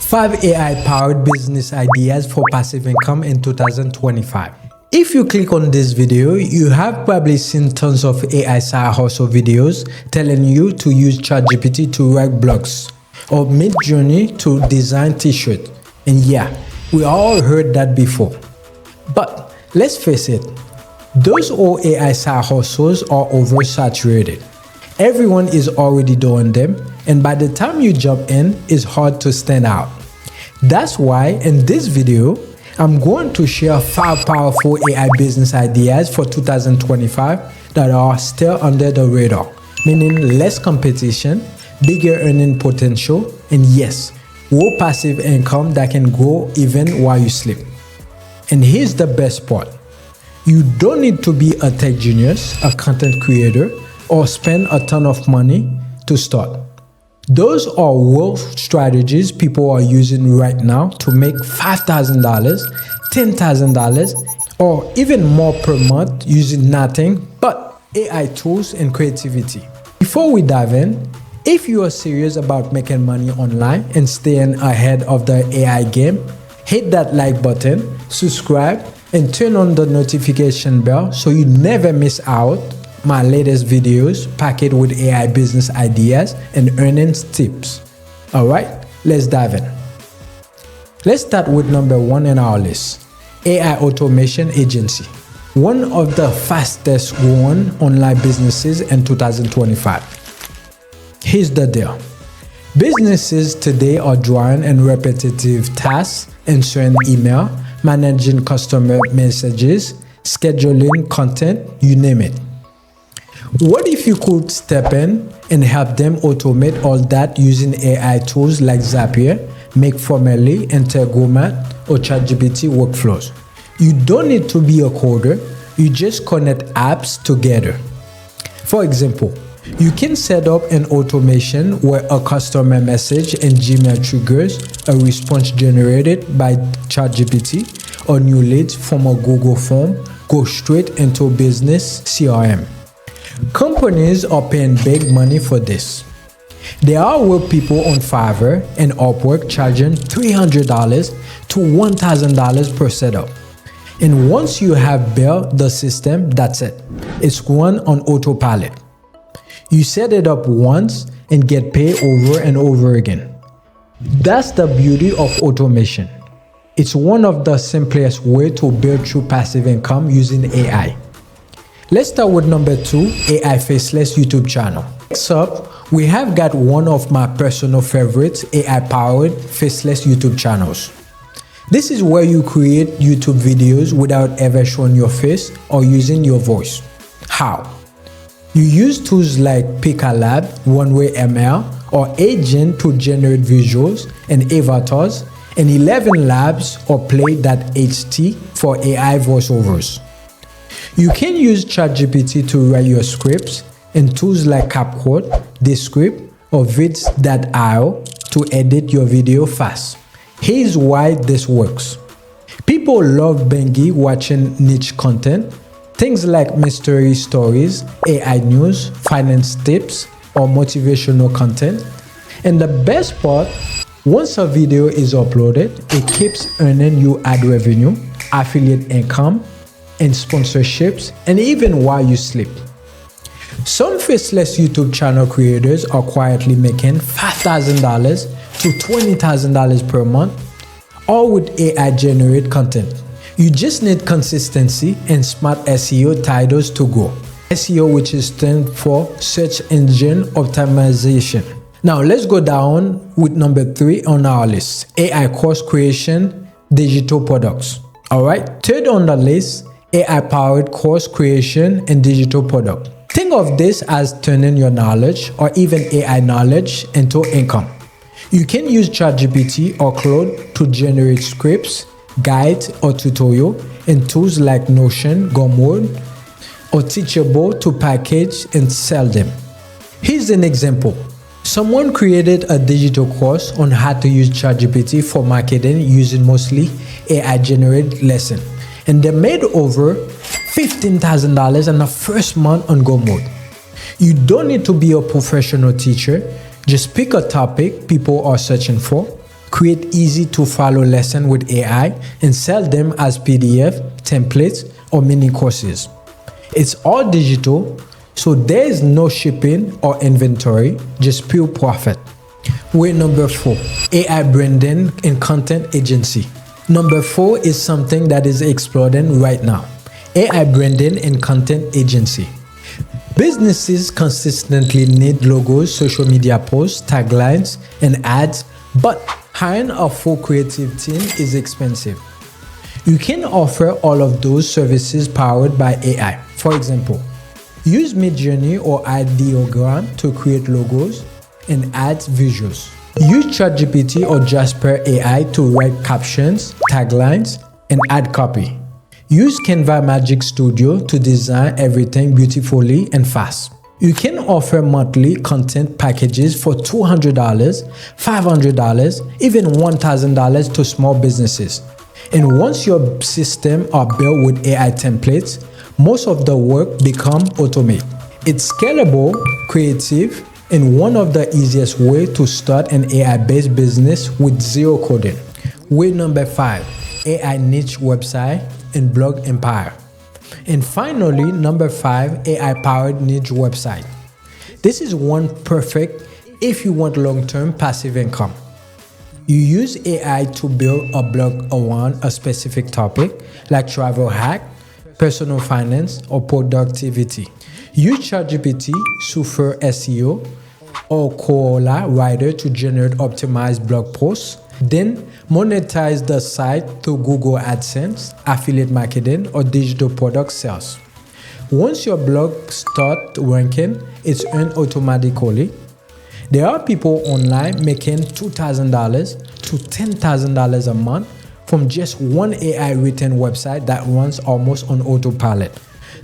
5 AI-powered business ideas for passive income in 2025. If you click on this video, you have probably seen tons of AI side hustle videos telling you to use ChatGPT to write blogs or Midjourney to design t-shirts. And yeah, we all heard that before. But let's face it, those old AI side hustles are oversaturated. Everyone is already doing them, and by the time you jump in, it's hard to stand out. That's why in this video, I'm going to share 5 powerful AI business ideas for 2025 that are still under the radar, meaning less competition, bigger earning potential, and yes, more passive income that can grow even while you sleep. And here's the best part. You don't need to be a tech genius, a content creator, or spend a ton of money to start. Those are real strategies people are using right now to make $5,000, $10,000, or even more per month using nothing but AI tools and creativity. Before we dive in, if you are serious about making money online and staying ahead of the AI game, hit that like button, subscribe, and turn on the notification bell so you never miss out my latest videos packed with AI business ideas and earnings tips. Alright, let's dive in. Let's start with number 1 in our list, AI automation agency. One of the fastest growing online businesses in 2025. Here's the deal. Businesses today are drawing in repetitive tasks, answering email, managing customer messages, scheduling content, you name it. What if you could step in and help them automate all that using AI tools like Zapier, Make Formally, Integromat, or ChatGPT workflows? You don't need to be a coder, you just connect apps together. For example, you can set up an automation where a customer message in Gmail triggers a response generated by ChatGPT, or new leads from a Google form go straight into business CRM. Companies are paying big money for this. There are real people on Fiverr and Upwork charging $300 to $1,000 per setup. And once you have built the system, that's it. It's run on autopilot. You set it up once and get paid over and over again. That's the beauty of automation. It's one of the simplest ways to build true passive income using AI. Let's start with number 2, AI Faceless YouTube channel. Next up, we have got one of my personal favorites, AI-powered Faceless YouTube channels. This is where you create YouTube videos without ever showing your face or using your voice. How? You use tools like Picalab, One-Way ML, or Agent to generate visuals and avatars, and 11 Labs or Play.ht for AI voiceovers. You can use ChatGPT to write your scripts and tools like CapCut, Descript, or Vids.io to edit your video fast. Here's why this works. People love binge watching niche content, things like mystery stories, AI news, finance tips, or motivational content. And the best part, once a video is uploaded, it keeps earning you ad revenue, affiliate income, and sponsorships, and even while you sleep. Some faceless YouTube channel creators are quietly making $5,000 to $20,000 per month, all with AI generated content. You just need consistency and smart SEO titles to go. SEO, which is stand for search engine optimization. Now let's go down with number 3 on our list, AI course creation, digital products. Alright, third on the list, AI-powered course creation and digital product. Think of this as turning your knowledge or even AI knowledge into income. You can use ChatGPT or Claude to generate scripts, guides, or tutorial, and tools like Notion, Gumroad, or Teachable to package and sell them. Here's an example. Someone created a digital course on how to use ChatGPT for marketing using mostly AI-generated lessons, and they made over $15,000 in the first month on Gumroad. You don't need to be a professional teacher. Just pick a topic people are searching for, create easy to follow lessons with AI, and sell them as PDF, templates, or mini courses. It's all digital, so there is no shipping or inventory, just pure profit. Way number 4, AI branding and content agency. Number 4 is something that is exploding right now. AI branding and content agency. Businesses consistently need logos, social media posts, taglines, and ads, but hiring a full creative team is expensive. You can offer all of those services powered by AI. For example, use Midjourney or Ideogram to create logos and add visuals. Use ChatGPT or Jasper AI to write captions, taglines, and add copy. Use Canva Magic Studio to design everything beautifully and fast. You can offer monthly content packages for $200, $500, even $1,000 to small businesses. And once your systems are built with AI templates, most of the work becomes automated. It's scalable, creative, and one of the easiest ways to start an AI-based business with zero coding. Way number 5, AI niche website and blog empire. And finally, number 5, AI-powered niche website. This is one perfect if you want long-term passive income. You use AI to build a blog around a specific topic like travel hack, personal finance, or productivity. Use ChatGPT, Super SEO, or Koala Writer to generate optimized blog posts. Then monetize the site through Google AdSense, affiliate marketing, or digital product sales. Once your blog starts ranking, it's earned automatically. There are people online making $2,000 to $10,000 a month from just one AI written website that runs almost on autopilot.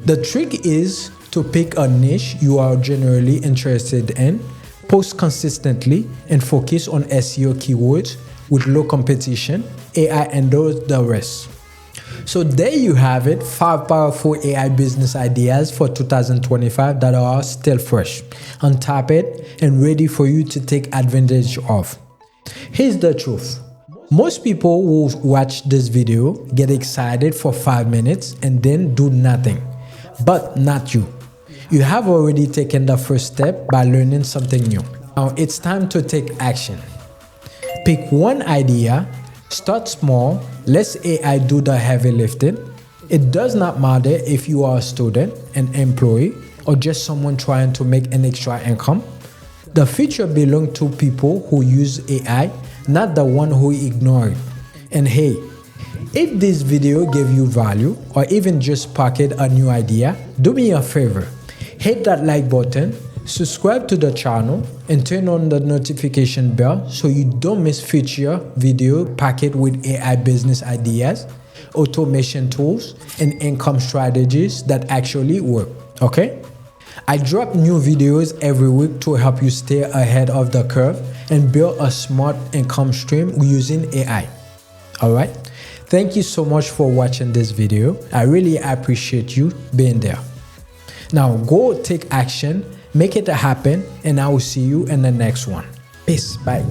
The trick is to pick a niche you are generally interested in, post consistently, and focus on SEO keywords with low competition. AI handles the rest. So there you have it, 5 powerful AI business ideas for 2025 that are still fresh, untapped, and ready for you to take advantage of. Here's the truth. Most people who watch this video get excited for 5 minutes and then do nothing. But not you. You have already taken the first step by learning something new. Now it's time to take action. Pick one idea, start small, let AI do the heavy lifting. It does not matter if you are a student, an employee, or just someone trying to make an extra income. The future belongs to people who use AI, not the one who ignore it. And hey, if this video gave you value or even just sparked a new idea, do me a favor. Hit that like button, subscribe to the channel, and turn on the notification bell so you don't miss future video packed with AI business ideas, automation tools, and income strategies that actually work. Okay? I drop new videos every week to help you stay ahead of the curve and build a smart income stream using AI. Alright? Thank you so much for watching this video. I really appreciate you being there. Now go take action, make it happen, and I will see you in the next one. Peace. Bye.